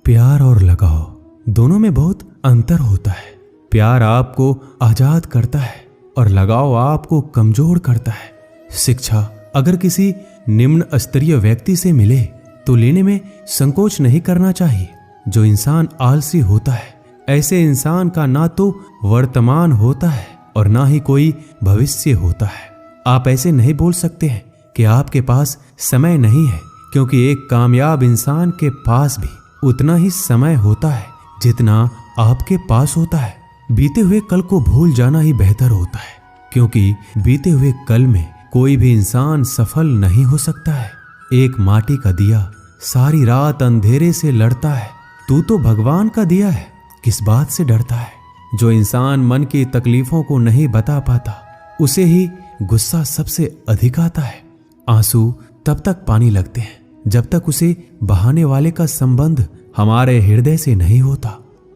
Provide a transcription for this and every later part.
प्यार और लगाव दोनों में बहुत अंतर होता है। प्यार आपको आजाद करता है और लगाव आपको कमजोर करता है। शिक्षा अगर किसी निम्न स्तरीय व्यक्ति से मिले तो लेने में संकोच नहीं करना चाहिए। जो इंसान आलसी होता है, ऐसे इंसान का ना तो वर्तमान होता है और ना ही कोई भविष्य होता है। आप ऐसे नहीं बोल सकते हैं कि आपके पास समय नहीं है, क्योंकि एक कामयाब इंसान के पास भी उतना ही समय होता है जितना आपके पास होता है। बीते हुए कल को भूल जाना ही बेहतर होता है, क्योंकि बीते हुए कल में कोई भी इंसान सफल नहीं हो सकता है। एक माटी का दिया सारी रात अंधेरे से लड़ता है, तू तो भगवान का दिया है, किस बात से डरता है। जो इंसान मन की तकलीफों को नहीं बता पाता, उसे ही गुस्सा सबसे अधिक आता है। आंसू तब तक पानी लगते हैं जब तक उसे बहाने वाले का संबंध हमारे हृदय से नहीं होता।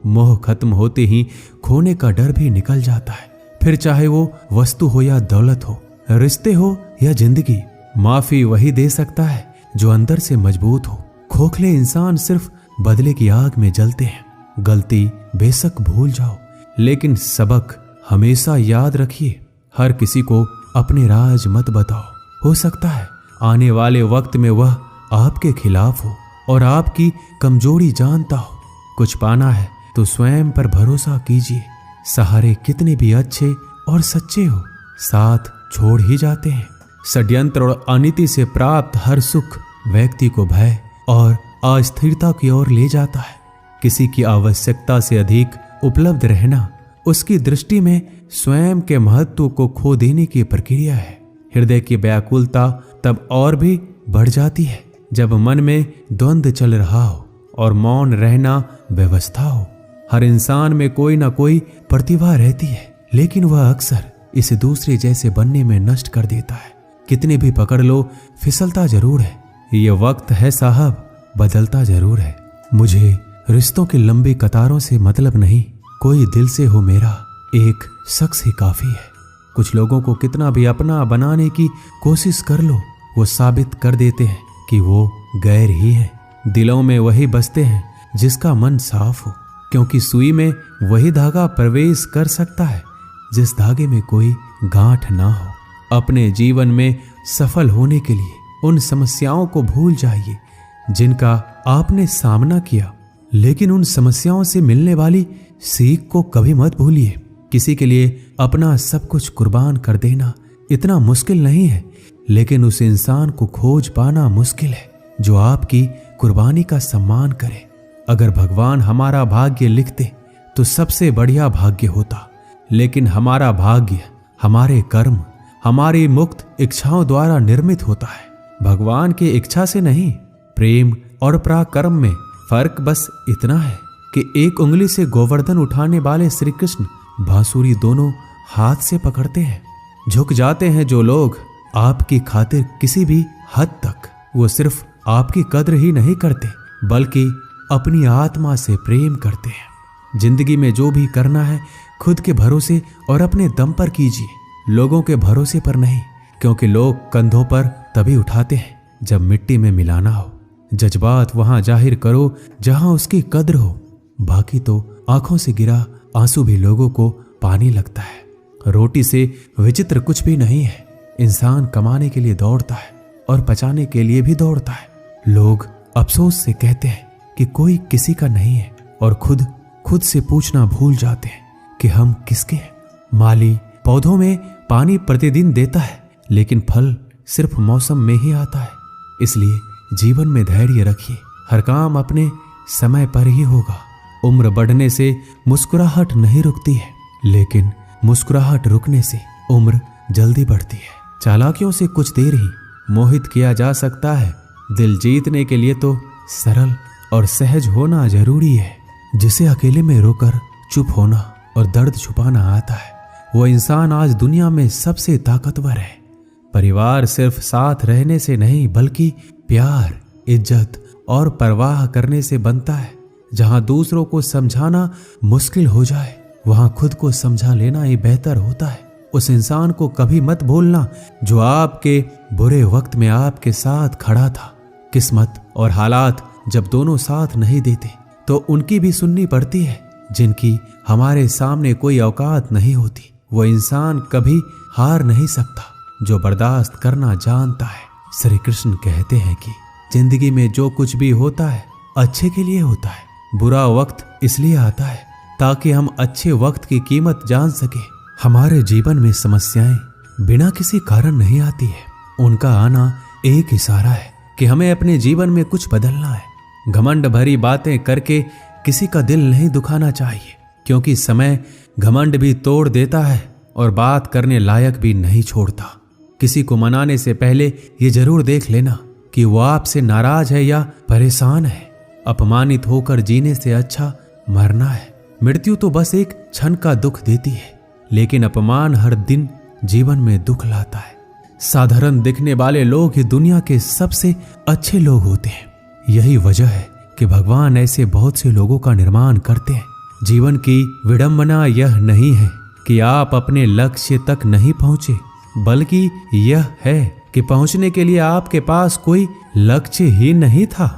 मोह खत्म होते ही खोने का डर भी निकल जाता है। फिर चाहे वो वस्तु हो या दौलत हो, रिश्ते हो या जिंदगी, माफी वही दे सकता है जो अंदर से मजबूत हो। खोखले इंसान सिर्फ बदले की आग में जलते हैं। गलती बेशक भूल जाओ, लेकिन सबक हमेशा याद रखिए। हर किसी को अपने राज मत बताओ। हो सकता है आने वाले वक्त में वह आपके खिलाफ हो और आपकी कमजोरी जानता हो। कुछ पाना है तो स्वयं पर भरोसा कीजिए। सहारे कितने भी अच्छे और सच्चे हो, साथ छोड़ ही जाते हैं। षड्यंत्र और अनीति से प्राप्त हर सुख व्यक्ति को भय और अस्थिरता की ओर ले जाता है। किसी की आवश्यकता से अधिक उपलब्ध रहना उसकी दृष्टि में स्वयं के महत्व को खो देने की प्रक्रिया है। हृदय की व्याकुलता तब और भी बढ़ जाती है जब मन में द्वंद्व चल रहा हो और मौन रहना व्यवस्था हो। हर इंसान में कोई ना कोई प्रतिभा रहती है, लेकिन वह अक्सर इसे दूसरे जैसे बनने में नष्ट कर देता है। कितने भी पकड़ लो, फिसलता जरूर है। ये वक्त है साहब, बदलता जरूर है। मुझे रिश्तों की लंबी कतारों से मतलब नहीं, कोई दिल से हो मेरा एक शख्स ही काफी है। कुछ लोगों को कितना भी अपना बनाने की कोशिश कर लो, वो साबित कर देते हैं कि वो गैर ही है। दिलों में वही बसते हैं जिसका मन साफ हो, क्योंकि सुई में वही धागा प्रवेश कर सकता है जिस धागे में कोई गांठ ना हो। अपने जीवन में सफल होने के लिए उन समस्याओं को भूल जाइए जिनका आपने सामना किया, लेकिन उन समस्याओं से मिलने वाली सीख को कभी मत भूलिए। किसी के लिए अपना सब कुछ कुर्बान कर देना इतना मुश्किल नहीं है, लेकिन उस इंसान को खोज पाना मुश्किल है जो आपकी कुर्बानी का सम्मान करे। अगर भगवान हमारा भाग्य लिखते तो सबसे बढ़िया भाग्य होता, लेकिन हमारा भाग्य हमारे कर्म, हमारी मुक्त इच्छाओं द्वारा निर्मित होता है, भगवान की इच्छा से नहीं। प्रेम और पराक्रम में फर्क बस इतना है कि एक उंगली से गोवर्धन उठाने वाले श्री कृष्ण बांसुरी दोनों हाथ से पकड़ते हैं। झुक जाते हैं जो लोग आपकी खातिर किसी भी हद तक, वो सिर्फ आपकी कद्र ही नहीं करते बल्कि अपनी आत्मा से प्रेम करते हैं। जिंदगी में जो भी करना है खुद के भरोसे और अपने दम पर कीजिए, लोगों के भरोसे पर नहीं, क्योंकि लोग कंधों पर तभी उठाते हैं जब मिट्टी में मिलाना हो। जज्बात वहां जाहिर करो जहां उसकी कद्र हो, बाकी तो आंखों से गिरा आंसू भी लोगों को पानी लगता है। रोटी से विचित्र कुछ भी नहीं है। इंसान कमाने के लिए दौड़ता है और पचाने के लिए भी दौड़ता है। लोग अफसोस से कहते हैं कि कोई किसी का नहीं है और खुद से पूछना भूल जाते हैं कि हम किसके हैं। माली पौधों में पानी प्रतिदिन देता है, लेकिन फल सिर्फ मौसम में ही आता है। इसलिए जीवन में धैर्य रखिए, हर काम अपने समय पर ही होगा। उम्र बढ़ने से मुस्कुराहट नहीं रुकती है, लेकिन मुस्कुराहट रुकने से उम्र जल्दी बढ़ती है। चालाकियों से कुछ देर ही मोहित किया जा सकता है। दिल जीतने के लिए तो सरल और सहज होना जरूरी है। जिसे अकेले में रोकर चुप होना और दर्द छुपाना आता है, वो इंसान आज दुनिया में सबसे ताकतवर है। परिवार सिर्फ साथ रहने से नहीं, बल्कि प्यार, इज्जत और परवाह करने से बनता है। जहां दूसरों को समझाना मुश्किल हो जाए, वहां खुद को समझा लेना ही बेहतर होता है। उस इंसान को कभी मत भूलना जो आपके बुरे वक्त में आपके साथ खड़ा था। किस्मत और हालात जब दोनों साथ नहीं देते तो तो उनकी भी सुननी पड़ती है। जिनकी हमारे सामने कोई औकात नहीं होती, वो इंसान कभी हार नहीं सकता जो बर्दाश्त करना जानता है। श्री कृष्ण कहते हैं कि जिंदगी में जो कुछ भी होता है अच्छे के लिए होता है। बुरा वक्त इसलिए आता है ताकि हम अच्छे वक्त की कीमत जान सके। हमारे जीवन में समस्याएं बिना किसी कारण नहीं आती है, उनका आना एक इशारा है कि हमें अपने जीवन में कुछ बदलना है। घमंड भरी बातें करके किसी का दिल नहीं दुखाना चाहिए, क्योंकि समय घमंड भी तोड़ देता है और बात करने लायक भी नहीं छोड़ता। किसी को मनाने से पहले ये जरूर देख लेना कि वो आपसे नाराज है या परेशान है। अपमानित होकर जीने से अच्छा मरना है। मृत्यु तो बस एक क्षण का दुख देती है, लेकिन अपमान हर दिन जीवन में दुख लाता है। साधारण दिखने वाले लोग ही दुनिया के सबसे अच्छे लोग होते हैं। यही वजह है कि भगवान ऐसे बहुत से लोगों का निर्माण करते हैं। जीवन की विडंबना यह नहीं है कि आप अपने लक्ष्य तक नहीं पहुंचे, बल्कि यह है कि पहुंचने के लिए आपके पास कोई लक्ष्य ही नहीं था।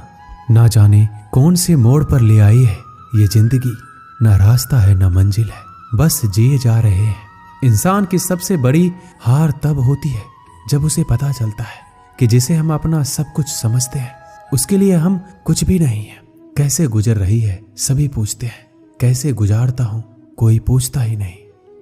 ना जाने कौन से मोड़ पर ले आई है ये जिंदगी, ना रास्ता है ना मंजिल है, बस जिए जा रहे हैं। इंसान की सबसे बड़ी हार तब होती है जब उसे पता चलता है कि जिसे हम अपना सब कुछ समझते हैं उसके लिए हम कुछ भी नहीं है। कैसे गुजर रही है सभी पूछते हैं, कैसे गुजारता हूं कोई पूछता ही नहीं।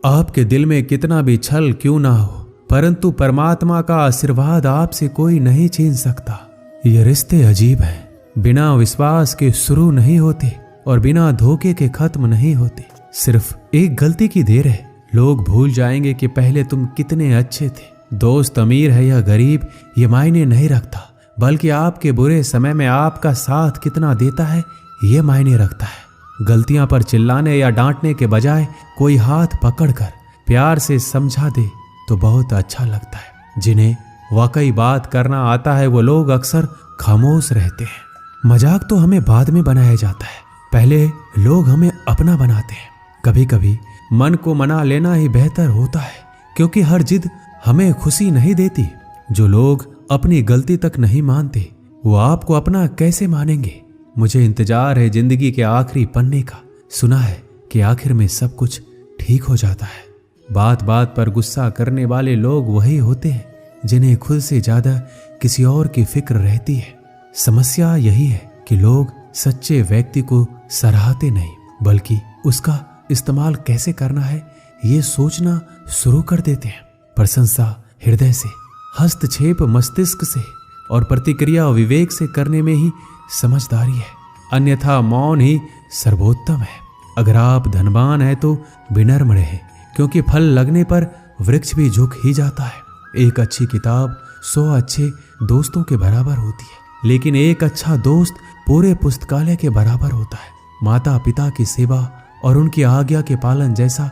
आपके दिल में कितना भी छल क्यों ना हो, परंतु परमात्मा का आशीर्वाद आपसे कोई नहीं छीन सकता। ये रिश्ते अजीब हैं, बिना विश्वास के शुरू नहीं होते और बिना धोखे के खत्म नहीं होते। सिर्फ एक गलती की देर है, लोग भूल जाएंगे कि पहले तुम कितने अच्छे थे। दोस्त अमीर है या गरीब ये मायने नहीं रखता, बल्कि आपके बुरे समय में आपका साथ कितना देता है ये मायने रखता है। गलतियां पर चिल्लाने या डांटने के बजाय कोई हाथ पकड़कर प्यार से समझा दे तो बहुत अच्छा लगता है। जिन्हें वाकई बात करना आता है वो लोग अक्सर खामोश रहते हैं। मजाक तो हमें बाद में बनाया जाता है, पहले लोग हमें अपना बनाते हैं। कभी कभी मन को मना लेना ही बेहतर होता है, क्योंकि हर जिद हमें खुशी नहीं देती। जो लोग अपनी गलती तक नहीं मानते वो आपको अपना कैसे मानेंगे। मुझे इंतजार है जिंदगी के आखिरी पन्ने का। सुना है कि आखिर में सब कुछ ठीक हो जाता है। बात बात पर गुस्सा करने वाले लोग वही होते हैं जिन्हें खुद से ज्यादा किसी और की फिक्र रहती है। समस्या यही है कि लोग सच्चे व्यक्ति को सराहते नहीं, बल्कि उसका इस्तेमाल कैसे करना है ये सोचना शुरू कर देते हैं। प्रशंसा हृदय से, हस्तक्षेप मस्तिष्क से और प्रतिक्रिया विवेक से करने में ही समझदारी है, अन्यथा मौन ही सर्वोत्तम है। अगर आप धनवान हैं तो विनम्र रहें, क्योंकि फल लगने पर वृक्ष भी झुक ही जाता है। एक अच्छी किताब 100 अच्छे दोस्तों के बराबर होती है, लेकिन एक अच्छा दोस्त पूरे पुस्तकालय के बराबर होता है। माता पिता की सेवा और उनकी आज्ञा के पालन जैसा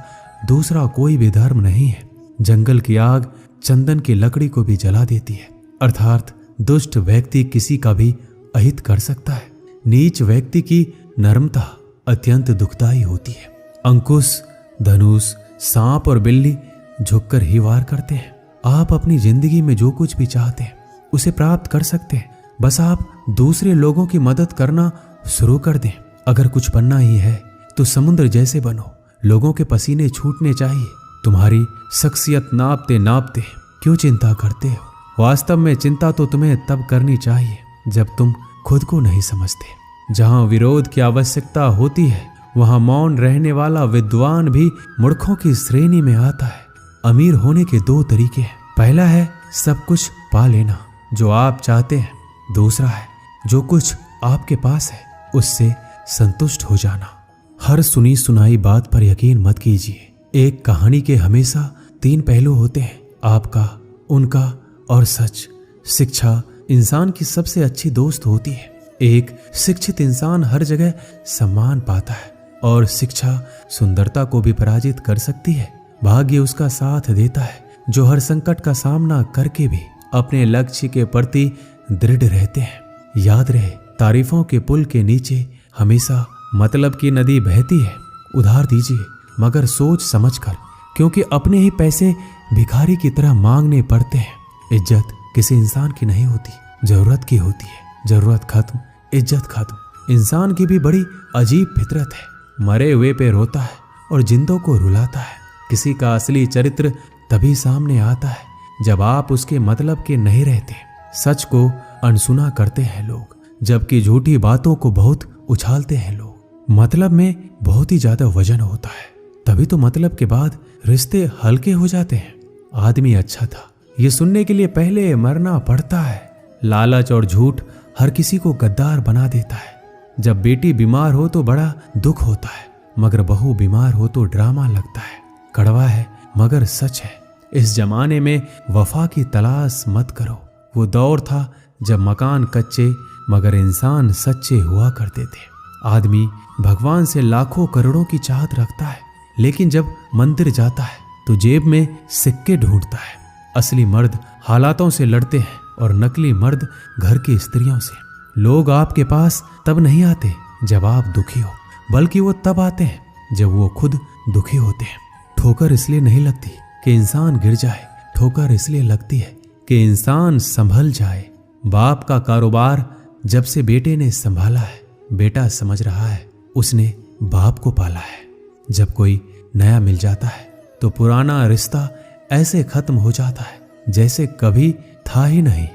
दूसरा कोई भी धर्म नहीं है। जंगल की आग चंदन की लकड़ी को भी जला देती है, अर्थात दुष्ट व्यक्ति किसी का भी अहित कर सकता है। नीच व्यक्ति की नम्रता अत्यंत दुखदायी होती है। अंकुश, धनुष, सांप और बिल्ली झुककर ही वार करते हैं। आप अपनी जिंदगी में जो कुछ भी चाहते हैं उसे प्राप्त कर सकते हैं, बस आप दूसरे लोगों की मदद करना शुरू कर दें। अगर कुछ बनना ही है तो समुद्र जैसे बनो, लोगों के पसीने छूटने चाहिए। तुम्हारी शख्सियत नापते नापते क्यों चिंता करते हो। वास्तव में चिंता तो तुम्हें तब करनी चाहिए जब तुम खुद को नहीं समझते। जहां विरोध की आवश्यकता होती है वहां मौन रहने वाला विद्वान भी मूर्खों की श्रेणी में आता है। अमीर होने के 2 तरीके हैं। पहला है सब कुछ पा लेना जो आप चाहते हैं, दूसरा है जो कुछ आपके पास है उससे संतुष्ट हो जाना। हर सुनी सुनाई बात पर यकीन मत कीजिए। एक कहानी के हमेशा 3 पहलू होते हैं, आपका, उनका और सच। शिक्षा इंसान की सबसे अच्छी दोस्त होती है। एक शिक्षित इंसान हर जगह सम्मान पाता है और शिक्षा सुंदरता को भी पराजित कर सकती है। भाग्य उसका साथ देता है जो हर संकट का सामना करके भी अपने लक्ष्य के प्रति दृढ़ रहते हैं। याद रहे, तारीफों के पुल के नीचे हमेशा मतलब की नदी बहती है। उधार दीजिए मगर सोच समझकर, क्योंकि अपने ही पैसे भिखारी की तरह मांगने पड़ते हैं। इज्जत किसी इंसान की नहीं होती, जरूरत की होती है। जरूरत खत्म, इज्जत खत्म। इंसान की भी बड़ी अजीब फितरत है। मरे हुए पे रोता है और जिंदों को रुलाता है। किसी का असली चरित्र तभी सामने आता है जब आप उसके मतलब के नहीं रहते। सच को अनसुना करते हैं लोग, जबकि झूठी बातों को बहुत उछालते हैं लोग। मतलब में बहुत ही ज्यादा वजन होता है, तभी तो मतलब के बाद रिश्ते हल्के हो जाते हैं। आदमी अच्छा था ये सुनने के लिए पहले मरना पड़ता है। लालच और झूठ हर किसी को गद्दार बना देता है। जब बेटी बीमार हो तो बड़ा दुख होता है, मगर बहू बीमार हो तो ड्रामा लगता है। कड़वा है मगर सच है। इस जमाने में वफा की तलाश मत करो। वो दौर था जब मकान कच्चे मगर इंसान सच्चे हुआ करते थे। आदमी भगवान से लाखों करोड़ों की चाहत रखता है, लेकिन जब मंदिर जाता है तो जेब में सिक्के ढूंढता है। असली मर्द हालातों से लड़ते हैं और नकली मर्द घर की स्त्रियों से। लोग आपके पास तब नहीं आते जब आप दुखी हो, बल्कि वो तब आते हैं जब वो खुद दुखी होते हैं। ठोकर इसलिए नहीं लगती कि इंसान गिर जाए, ठोकर इसलिए लगती है कि इंसान संभल जाए। बाप का कारोबार जब से बेटे ने संभाला है, बेटा समझ रहा है उसने बाप को पाला है। जब कोई नया मिल जाता है तो पुराना रिश्ता ऐसे खत्म हो जाता है जैसे कभी था ही नहीं।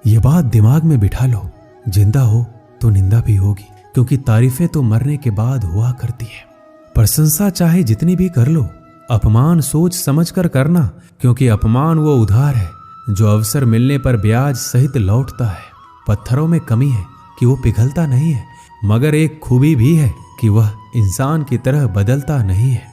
ये बात दिमाग में बिठा लो। जिंदा हो तो निंदा भी होगी, क्योंकि तारीफें तो मरने के बाद हुआ करती है। प्रशंसा चाहे जितनी भी कर लो, अपमान सोच समझ कर करना, क्योंकि अपमान वो उधार है जो अवसर मिलने पर ब्याज सहित लौटता है। पत्थरों में कमी है कि वो पिघलता नहीं है, मगर एक खूबी भी है कि वह इंसान की तरह बदलता नहीं है।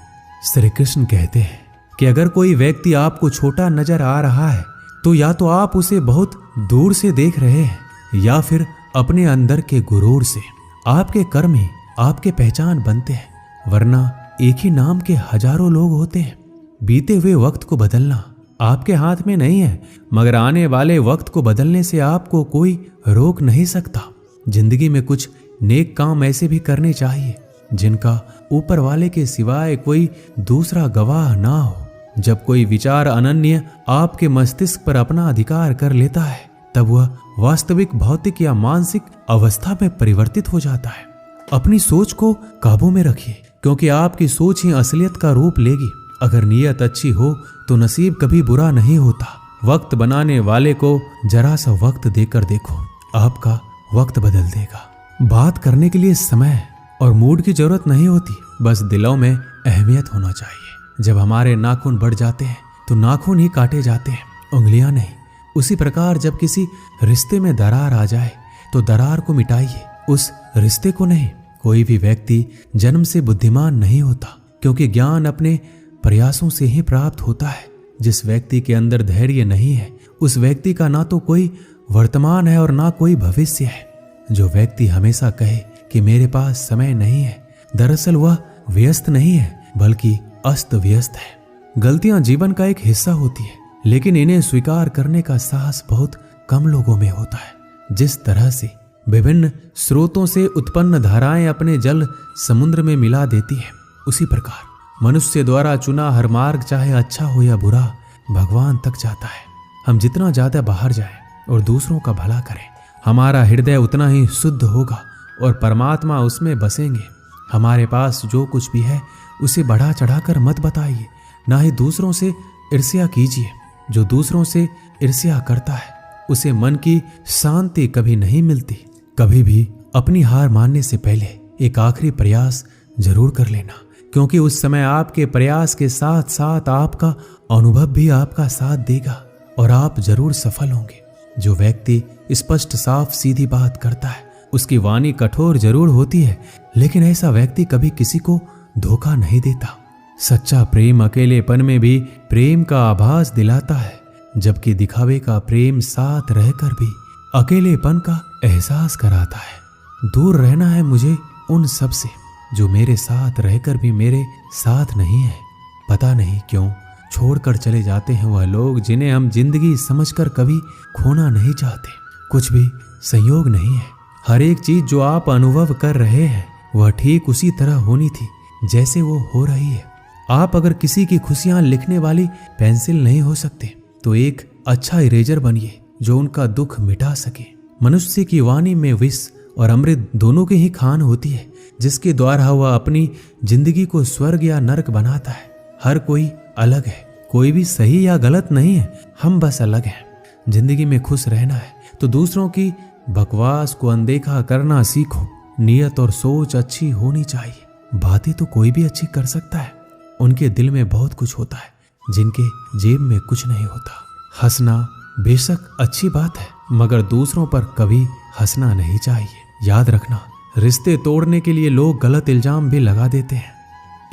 श्री कृष्ण कहते हैं कि अगर कोई व्यक्ति आपको छोटा नजर आ रहा है तो या तो आप उसे बहुत दूर से देख रहे हैं, या फिर अपने अंदर के गुरूर से। आपके कर्म ही आपके पहचान बनते हैं, वरना एक ही नाम के हजारों लोग होते हैं। बीते हुए वक्त को बदलना आपके हाथ में नहीं है, मगर आने वाले वक्त को बदलने से आपको कोई रोक नहीं सकता। जिंदगी में कुछ नेक काम ऐसे भी करने चाहिए जिनका ऊपर वाले के सिवाय कोई दूसरा गवाह ना हो। जब कोई विचार अनन्य आपके मस्तिष्क पर अपना अधिकार कर लेता है, तब वह वास्तविक भौतिक या मानसिक अवस्था में परिवर्तित हो जाता है। अपनी सोच को काबू में रखिए, क्योंकि आपकी सोच ही असलियत का रूप लेगी। अगर नीयत अच्छी हो तो नसीब कभी बुरा नहीं होता। वक्त बनाने वाले को जरा सा वक्त देकर देखो, आपका वक्त बदल देगा। बात करने के लिए समय और मूड की जरूरत नहीं होती, बस दिलों में अहमियत होना चाहिए। जब हमारे नाखून बढ़ जाते हैं तो नाखून ही काटे जाते हैं, उंगलियां नहीं। उसी प्रकार जब किसी रिश्ते में दरार आ जाए तो दरार को मिटाइए, उस रिश्ते को नहीं। कोई भी व्यक्ति जन्म से बुद्धिमान नहीं होता, क्योंकि ज्ञान अपने प्रयासों से ही प्राप्त होता है। जिस व्यक्ति के अंदर धैर्य नहीं है, उस व्यक्ति का ना तो कोई वर्तमान है और ना कोई भविष्य है। जो व्यक्ति हमेशा कहे कि मेरे पास समय नहीं है, दरअसल वह व्यस्त नहीं है बल्कि अस्त व्यस्त है। गलतियां जीवन का एक हिस्सा होती है, लेकिन इन्हें स्वीकार करने का साहस बहुत कम लोगों में होता है। जिस तरह से विभिन्न स्रोतों से उत्पन्न धाराएं अपने जल समुद्र में मिला देती है, उसी प्रकार मनुष्य द्वारा चुना हर मार्ग, चाहे अच्छा हो या बुरा, भगवान तक जाता है। हम जितना ज्यादा बाहर जाएं और दूसरों का भला करें, हमारा हृदय उतना ही शुद्ध होगा और परमात्मा उसमें बसेंगे। हमारे पास जो कुछ भी है उसे बढ़ा चढ़ाकर मत बताइए, ना ही दूसरों से ईर्ष्या कीजिए। जो दूसरों से ईर्ष्या करता है उसे मन की शांति कभी नहीं मिलती। कभी भी अपनी हार मानने से पहले एक आखिरी प्रयास जरूर कर लेना, क्योंकि उस समय आपके प्रयास के साथ साथ आपका अनुभव भी आपका साथ देगा और आप जरूर सफल होंगे। जो व्यक्ति स्पष्ट साफ सीधी बात करता है उसकी वाणी कठोर जरूर होती है, लेकिन ऐसा व्यक्ति कभी किसी को धोखा नहीं देता। सच्चा प्रेम अकेलेपन में भी प्रेम का आभास दिलाता है, जबकि दिखावे का प्रेम साथ रहकर भी अकेलेपन का एहसास कराता है। दूर रहना है मुझे उन सब से जो मेरे साथ रहकर भी मेरे साथ नहीं है। पता नहीं क्यों छोड़कर चले जाते हैं वह लोग जिन्हें हम जिंदगी समझकर कभी खोना नहीं चाहते। कुछ भी संयोग नहीं है। हर एक चीज जो आप अनुभव कर रहे हैं वह ठीक उसी तरह होनी थी जैसे वो हो रही है। आप अगर किसी की खुशियां लिखने वाली पेंसिल नहीं हो सकते तो एक अच्छा इरेजर बनिए जो उनका दुख मिटा सके। मनुष्य की वाणी में विष और अमृत दोनों की ही खान होती है, जिसके द्वारा वह अपनी जिंदगी को स्वर्ग या नरक बनाता है। हर कोई अलग है, कोई भी सही या गलत नहीं है, हम बस अलग हैं। जिंदगी में खुश रहना है तो दूसरों की बकवास को अनदेखा करना सीखो। नियत और सोच अच्छी होनी चाहिए। बातें तो कोई भी अच्छी कर सकता है, उनके दिल में बहुत कुछ होता है जिनके जेब में कुछ नहीं होता। हंसना बेशक अच्छी बात है, मगर दूसरों पर कभी हंसना नहीं चाहिए। याद रखना, रिश्ते तोड़ने के लिए लोग गलत इल्जाम भी लगा देते हैं।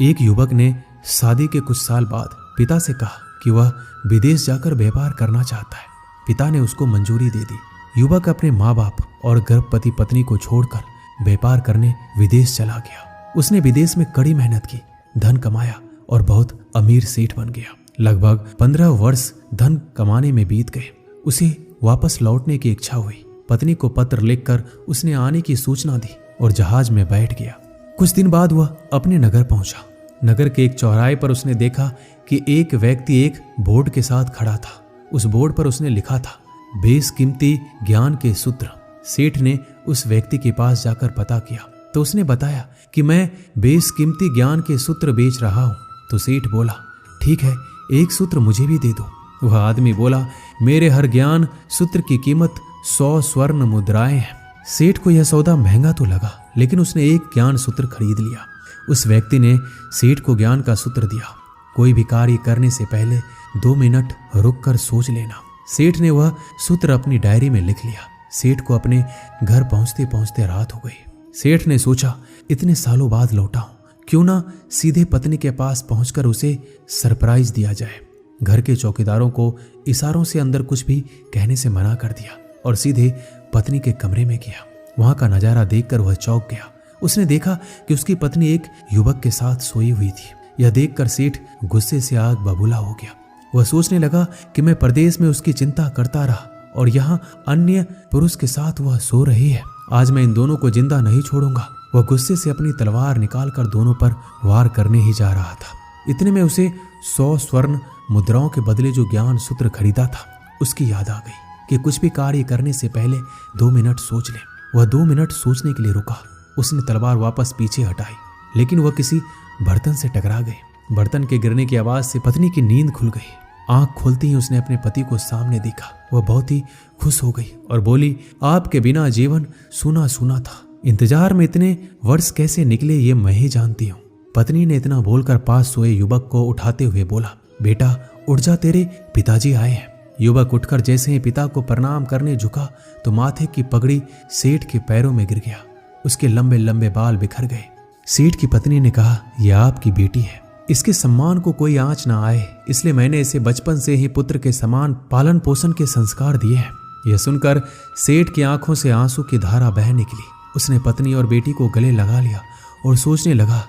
एक युवक ने शादी के कुछ साल बाद पिता से कहा कि वह विदेश जाकर व्यापार करना चाहता है। पिता ने उसको मंजूरी दे दी। युवक अपने माँ बाप और गर्भवती पत्नी को छोड़कर व्यापार करने विदेश चला गया। उसने विदेश में कड़ी मेहनत की, धन कमाया और बहुत अमीर सेठ बन गया। लगभग 15 वर्ष धन कमाने में बीत गए। उसे वापस लौटने की इच्छा हुई। पत्नी को पत्र लिखकर उसने आने की सूचना दी और जहाज में बैठ गया। कुछ दिन बाद वह अपने नगर पहुंचा। नगर के एक चौराहे पर उसने देखा कि एक व्यक्ति एक बोर्ड के साथ खड़ा था। उस बोर्ड पर उसने लिखा था, बेशकीमती ज्ञान के सूत्र। सेठ ने उस व्यक्ति के पास जाकर पता किया तो उसने बताया कि मैं बेशकीमती ज्ञान के सूत्र बेच रहा हूं। तो सेठ बोला, ठीक है, एक सूत्र मुझे भी दे दो। वह आदमी बोला, मेरे हर ज्ञान सूत्र की कीमत 100 स्वर्ण मुद्राएं हैं। सेठ को यह सौदा महंगा तो लगा, लेकिन उसने एक ज्ञान सूत्र खरीद लिया। उस व्यक्ति ने सेठ को ज्ञान का सूत्र दिया, कोई भी कार्य करने से पहले 2 मिनट रुककर सोच लेना। सेठ ने वह सूत्र अपनी डायरी में लिख लिया। सेठ को अपने घर पहुंचते पहुंचते रात हो गई। सेठ ने सोचा, इतने सालों बाद लौटा हूं, क्यों ना सीधे पत्नी के पास पहुंचकर उसे सरप्राइज दिया जाए। घर के चौकीदारों को इशारों से अंदर कुछ भी कहने से मना कर दिया और सीधे पत्नी के कमरे में गया। वहां का नजारा देखकर वह चौंक गया। उसने देखा कि उसकी पत्नी एक युवक के साथ सोई हुई थी। यह देखकर सेठ गुस्से से आग बबूला हो गया। वह सोचने लगा कि मैं परदेश में उसकी चिंता करता रहा और यहाँ अन्य पुरुष के साथ वह सो रही है। आज मैं इन दोनों को जिंदा नहीं छोड़ूंगा। वह गुस्से से अपनी तलवार निकालकर दोनों पर वार करने ही जा रहा था। इतने में उसे 100 स्वर्ण मुद्राओं के बदले जो ज्ञान सूत्र खरीदा था उसकी याद आ गई कि कुछ भी कार्य करने से पहले 2 मिनट सोच ले। वह 2 मिनट सोचने के लिए रुका। उसने तलवार वापस पीछे हटाई, लेकिन वह किसी बर्तन से टकरा गए। बर्तन के गिरने की आवाज से पत्नी की नींद खुल गई। आंख खुलते ही उसने अपने पति को सामने देखा। वह बहुत ही खुश हो गई और बोली, आपके बिना जीवन सूना सूना था। इंतजार में इतने वर्ष कैसे निकले ये मैं ही जानती हूँ। पत्नी ने इतना बोलकर पास सोए युवक को उठाते हुए बोला, बेटा उठ जा, तेरे पिताजी आए हैं। युवक उठकर जैसे ही पिता को प्रणाम करने झुका तो माथे की पगड़ी सेठ के पैरों में गिर गया। उसके लंबे लंबे बाल बिखर गए। सेठ की पत्नी ने कहा, यह आपकी बेटी है, इसके सम्मान को कोई आंच ना आए, इसलिए मैंने इसे बचपन से ही पुत्र के समान पालन पोषण के संस्कार दिए हैं। यह सुनकर सेठ की आंखों से आंसू की धारा बह निकली। उसने पत्नी और बेटी को गले लगा लिया और सोचने लगा,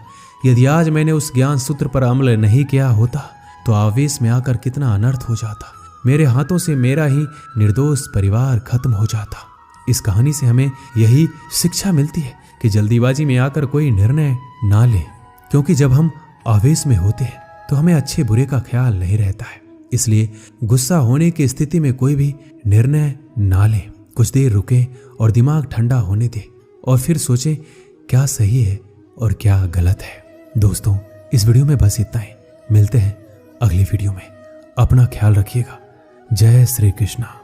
यदि आज मैंने उस ज्ञान सूत्र पर अमल नहीं किया होता तो आवेश में आकर कितना अनर्थ हो जाता। मेरे हाथों से मेरा ही निर्दोष परिवार खत्म हो जाता। इस कहानी से हमें यही शिक्षा मिलती है कि जल्दीबाजी में आकर कोई निर्णय ना ले, क्योंकि जब हम आवेश में होते हैं तो हमें अच्छे बुरे का ख्याल नहीं रहता है। इसलिए गुस्सा होने की स्थिति में कोई भी निर्णय ना ले। कुछ देर रुके और दिमाग ठंडा होने दे और फिर सोचें क्या सही है और क्या गलत है। दोस्तों, इस वीडियो में बस इतना ही। मिलते हैं अगली वीडियो में। अपना ख्याल रखिएगा। जय श्री कृष्णा।